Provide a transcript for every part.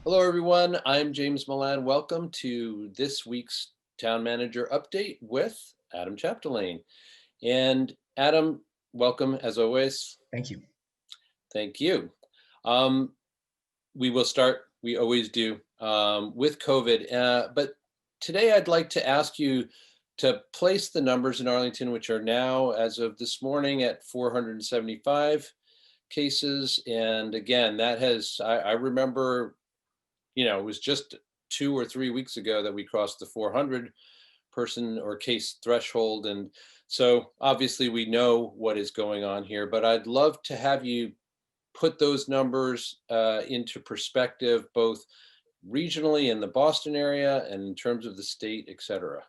Hello, everyone. I'm James Milan. Welcome to this week's Town Manager Update with Adam Chapdelaine. And Adam, welcome as always. Thank you. Thank you. Um, we will start, we always do, with COVID. But today I'd like to ask you to place the numbers in Arlington, which are now, as of this morning, at 475 cases. And again, that has, I remember it was just 2 or 3 weeks ago that we crossed the 400 person or case threshold. And so obviously we know what is going on here, but I'd love to have you put those numbers into perspective, both regionally in the Boston area and in terms of the state, et cetera.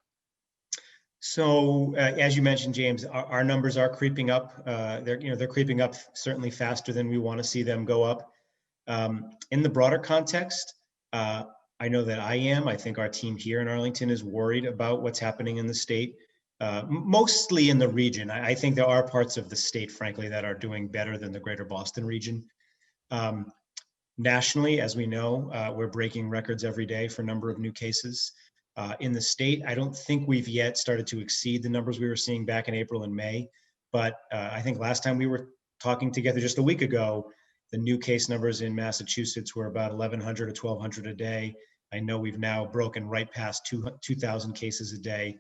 So, as you mentioned, James, our numbers are creeping up. They're creeping up certainly faster than we want to see them go up. In the broader context, I know that I am. I think our team here in Arlington is worried about what's happening in the state, mostly in the region. I think there are parts of the state, frankly, that are doing better than the greater Boston region. Nationally, as we know, we're breaking records every day for number of new cases. In the state, I don't think we've yet started to exceed the numbers we were seeing back in April and May. But I think last time we were talking together just a week ago, the new case numbers in Massachusetts were about 1,100 to 1,200 a day. I know we've now broken right past 2,000 cases a day.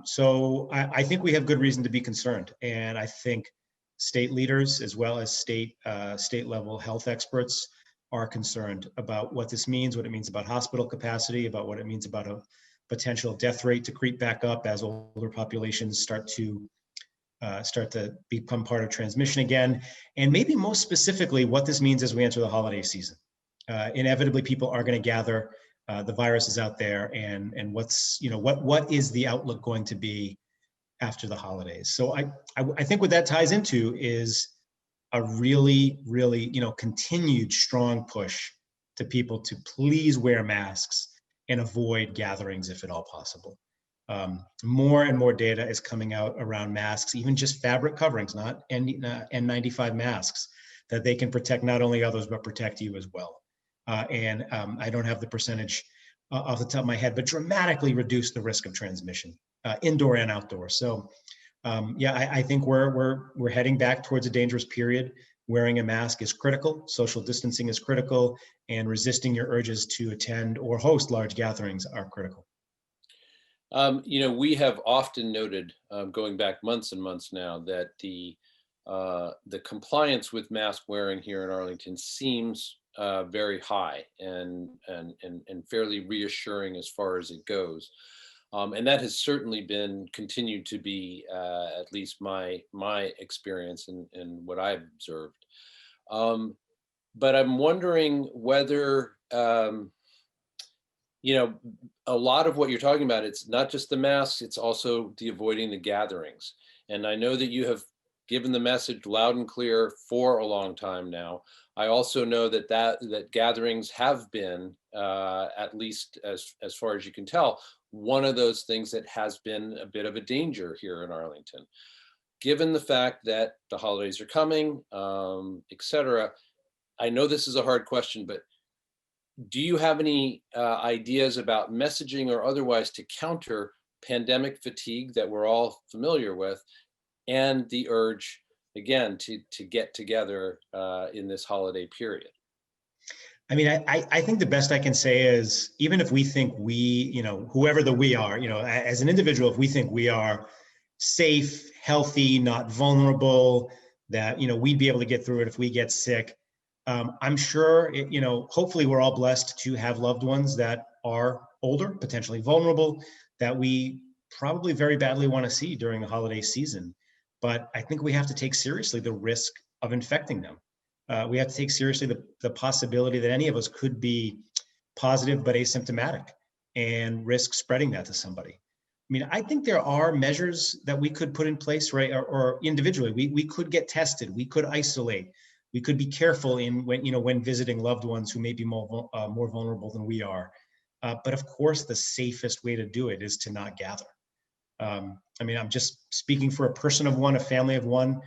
So I think we have good reason to be concerned. And I think state leaders, as well as state level health experts, are concerned about what this means, what it means about hospital capacity, about what it means about a potential death rate to creep back up as older populations start to become part of transmission again, and maybe most specifically what this means as we enter the holiday season. Inevitably, people are going to gather. The virus is out there, and what is the outlook going to be after the holidays? So I think what that ties into is a really, continued strong push to people to please wear masks and avoid gatherings if at all possible. More and more data is coming out around masks, even just fabric coverings, not N95 masks, that they can protect not only others, but protect you as well. And I don't have the percentage off the top of my head, but dramatically reduce the risk of transmission, indoor and outdoor. So I think we're heading back towards a dangerous period. Wearing a mask is critical, social distancing is critical, and resisting your urges to attend or host large gatherings are critical. We have often noted, going back months and months now, that the compliance with mask wearing here in Arlington seems very high and fairly reassuring as far as it goes. And that has certainly been continued to be at least my experience and what I've observed. But I'm wondering whether a lot of what you're talking about, it's not just the masks, it's also the avoiding the gatherings. And I know that you have given the message loud and clear for a long time now. I also know that gatherings have been, at least as far as you can tell, one of those things that has been a bit of a danger here in Arlington. Given the fact that the holidays are coming, et cetera, I know this is a hard question, but do you have any ideas about messaging or otherwise to counter pandemic fatigue that we're all familiar with, and the urge, again, to get together in this holiday period? I mean, I think the best I can say is, even if we think whoever the we are, as an individual, if we think we are safe, healthy, not vulnerable, that, we'd be able to get through it if we get sick. I'm sure, hopefully we're all blessed to have loved ones that are older, potentially vulnerable, that we probably very badly want to see during the holiday season. But I think we have to take seriously the risk of infecting them. We have to take seriously the possibility that any of us could be positive but asymptomatic and risk spreading that to somebody. I mean, I think there are measures that we could put in place, right? Or individually, we could get tested, we could isolate. We could be careful when visiting loved ones who may be more vulnerable than we are. But of course, the safest way to do it is to not gather. I mean, I'm just speaking for a person of one, a family of one.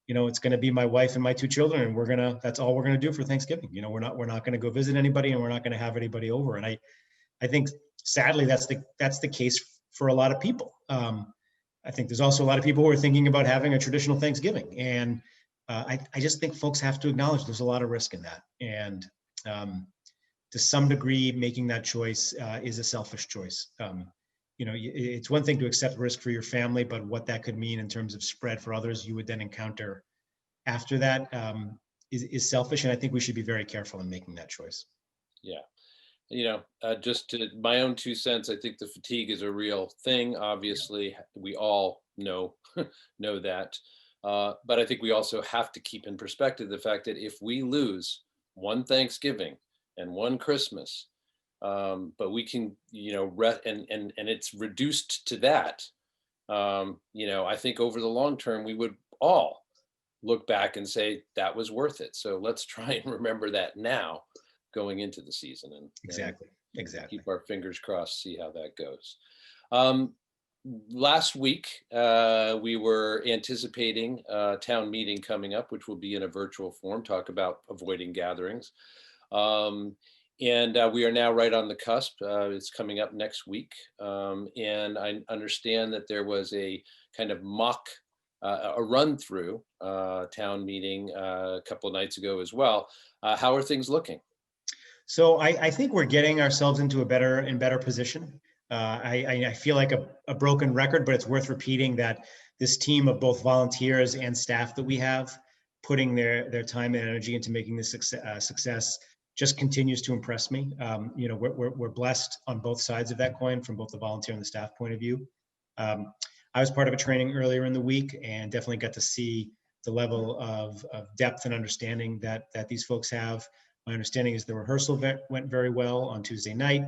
it's going to be my wife and my 2 children, and that's all we're going to do for Thanksgiving. We're not going to go visit anybody, and we're not going to have anybody over. And I think sadly that's the case for a lot of people. I think there's also a lot of people who are thinking about having a traditional Thanksgiving, and I just think folks have to acknowledge there's a lot of risk in that, and to some degree, making that choice is a selfish choice. It's one thing to accept risk for your family, but what that could mean in terms of spread for others you would then encounter after that is selfish, and I think we should be very careful in making that choice. Yeah. Just to my own 2 cents, I think the fatigue is a real thing. Obviously, we all know know that, but I think we also have to keep in perspective the fact that if we lose one Thanksgiving and one Christmas, but we can, and it's reduced to that. I think over the long term, we would all look back and say that was worth it. So let's try and remember that now going into the season, and Exactly. keep our fingers crossed, see how that goes. Um, Last week, we were anticipating a town meeting coming up, which will be in a virtual form, talk about avoiding gatherings. Um, and we are now right on the cusp. It's coming up next week. And I understand that there was a kind of mock, a run through town meeting a couple of nights ago as well. How are things looking? So I think we're getting ourselves into a better position. I feel like a broken record, but it's worth repeating that this team of both volunteers and staff that we have, putting their time and energy into making this success, just continues to impress me. We're blessed on both sides of that coin, from both the volunteer and the staff point of view. I was part of a training earlier in the week and definitely got to see the level of depth and understanding that these folks have. My understanding is the rehearsal went very well on Tuesday night.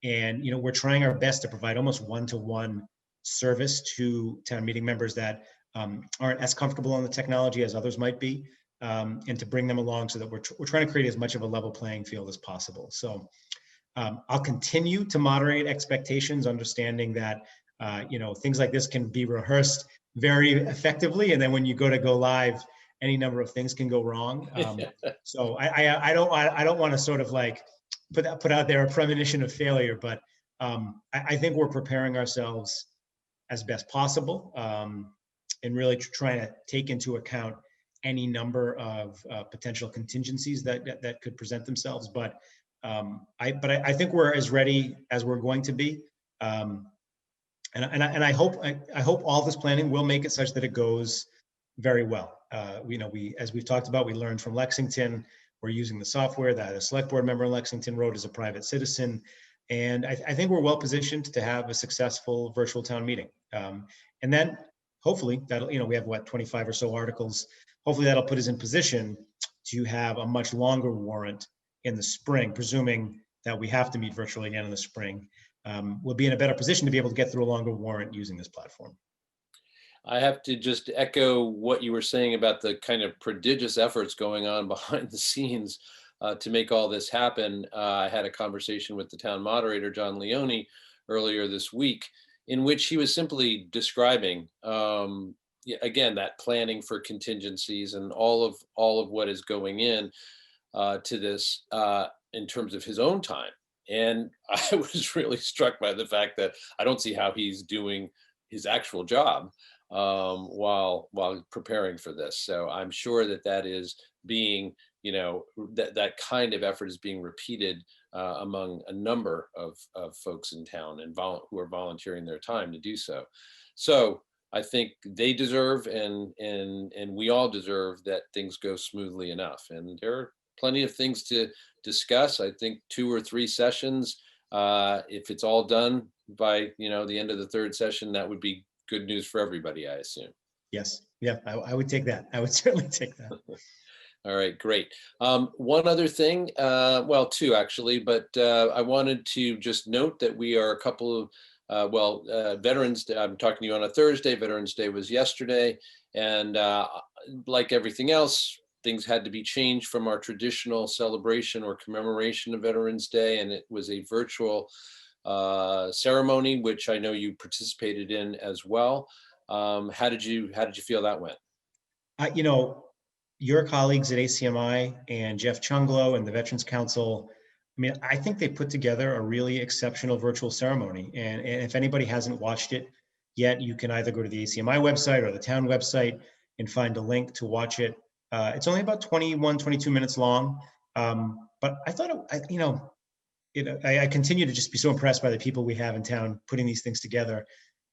And, we're trying our best to provide almost one-to-one service to town meeting members that aren't as comfortable on the technology as others might be, and to bring them along so that we're trying to create as much of a level playing field as possible. So I'll continue to moderate expectations, understanding that, things like this can be rehearsed very effectively. And then when you go live, any number of things can go wrong. So I don't want to sort of like put out there a premonition of failure, but I think we're preparing ourselves as best possible, and really trying to take into account any number of potential contingencies that could present themselves. But I think we're as ready as we're going to be. And I hope all this planning will make it such that it goes very well. As we've talked about, we learned from Lexington. We're using the software that a select board member in Lexington wrote as a private citizen. And I think we're well positioned to have a successful virtual town meeting. And then hopefully that'll, we have 25 or so articles. Hopefully that'll put us in position to have a much longer warrant in the spring, presuming that we have to meet virtually again in the spring. We'll be in a better position to be able to get through a longer warrant using this platform. I have to just echo what you were saying about the kind of prodigious efforts going on behind the scenes to make all this happen. I had a conversation with the town moderator, John Leone, earlier this week, in which he was simply describing, again, that planning for contingencies and all of what is going in to this in terms of his own time. And I was really struck by the fact that I don't see how he's doing his actual job while preparing for this. So I'm sure that is being, that kind of effort is being repeated among a number of folks in town and who are volunteering their time to do so. So I think they deserve and we all deserve that things go smoothly enough. And there are plenty of things to discuss. I think 2 or 3 sessions, if it's all done by the end of the 3rd session, that would be good news for everybody, I assume. Yes. Yeah, I would take that. I would certainly take that. All right, great. One other thing, well, 2 actually, but I wanted to just note that we are a couple of, Veterans Day, I'm talking to you on a Thursday, Veterans Day was yesterday, and like everything else, things had to be changed from our traditional celebration or commemoration of Veterans Day, and it was a virtual ceremony, which I know you participated in as well. How did you feel that went? You know, your colleagues at ACMi and Jeff Chunglo and the Veterans Council, I mean, I think they put together a really exceptional virtual ceremony. And if anybody hasn't watched it yet, you can either go to the ACMi website or the town website and find a link to watch it. It's only about 21, 22 minutes long. But I thought, I continue to just be so impressed by the people we have in town putting these things together.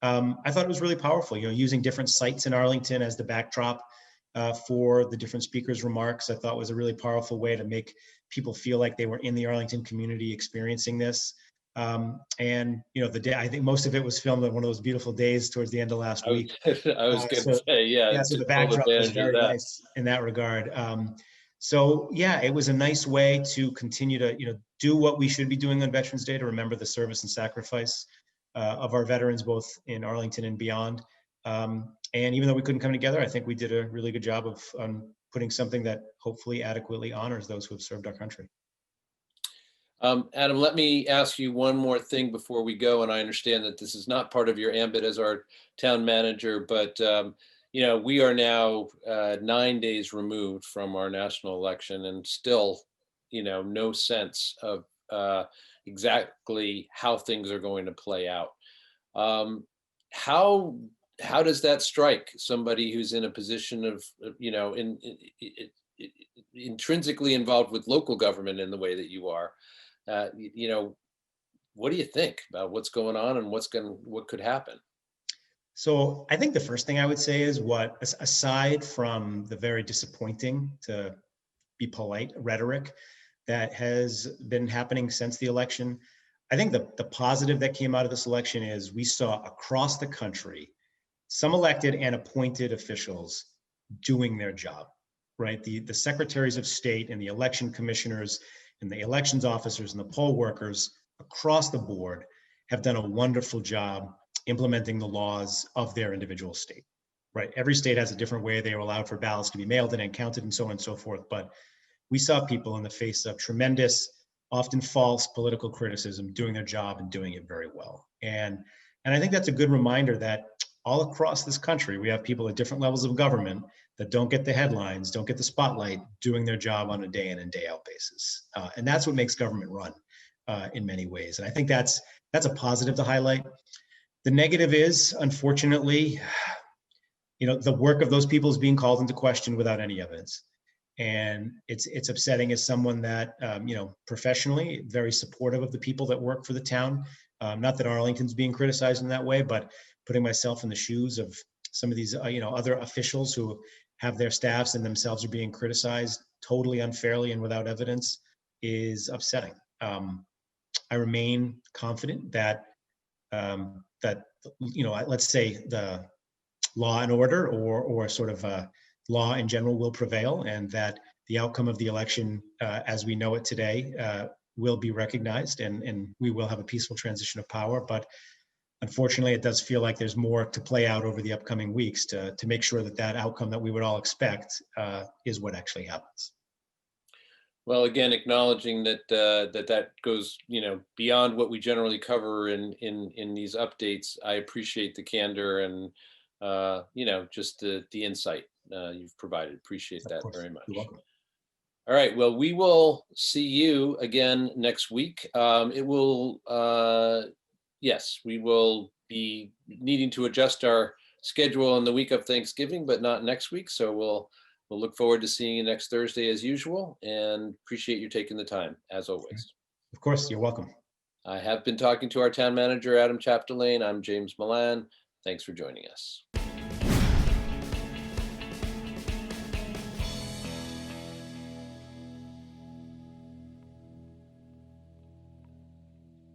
I thought it was really powerful, using different sites in Arlington as the backdrop for the different speakers' remarks. I thought was a really powerful way to make people feel like they were in the Arlington community experiencing this. The day, I think most of it was filmed on one of those beautiful days towards the end of last I week. was, I was going to So say, yeah, yeah, so took the full backdrop was advantage of very that. nice in that regard. So yeah, it was a nice way to continue to do what we should be doing on Veterans Day, to remember the service and sacrifice of our veterans, both in Arlington and beyond. And even though we couldn't come together, I think we did a really good job of putting something that hopefully adequately honors those who have served our country. Adam, let me ask you one more thing before we go, and I understand that this is not part of your ambit as our town manager, but we are now 9 days removed from our national election, and still, no sense of exactly how things are going to play out. Um, how how does that strike somebody who's in a position of intrinsically involved with local government in the way that you are? uh, y- you know, what do you think about what's going on and what could happen? So I think the first thing I would say is, aside from the very disappointing, to be polite, rhetoric that has been happening since the election, I think the positive that came out of this election is we saw across the country some elected and appointed officials doing their job, right? The secretaries of state and the election commissioners and the elections officers and the poll workers across the board have done a wonderful job implementing the laws of their individual state, right? Every state has a different way they are allowed for ballots to be mailed in and counted and so on and so forth. But we saw people in the face of tremendous, often false political criticism doing their job and doing it very well. And I think that's a good reminder that all across this country, we have people at different levels of government that don't get the headlines, don't get the spotlight, doing their job on a day in and day out basis. And that's what makes government run in many ways. And I think that's a positive to highlight. The negative is, unfortunately, the work of those people is being called into question without any evidence. And it's upsetting as someone that, professionally, very supportive of the people that work for the town. Not that Arlington's being criticized in that way, but putting myself in the shoes of some of these, other officials who have their staffs and themselves are being criticized totally unfairly and without evidence is upsetting. I remain confident that let's say the law and order, or sort of law in general, will prevail, and that the outcome of the election as we know it today will be recognized, and we will have a peaceful transition of power. But unfortunately, it does feel like there's more to play out over the upcoming weeks to make sure that that outcome that we would all expect is what actually happens. Well, again, acknowledging that goes beyond what we generally cover in these updates. I appreciate the candor and just the insight you've provided. Appreciate Of that course, very you're much. welcome. All right. Well, we will see you again next week. It will, yes, we will be needing to adjust our schedule on the week of Thanksgiving, but not next week. So we'll look forward to seeing you next Thursday as usual, and appreciate you taking the time as always. Of course, you're welcome. I have been talking to our town manager, Adam Chapdelaine. I'm James Milan. Thanks for joining us.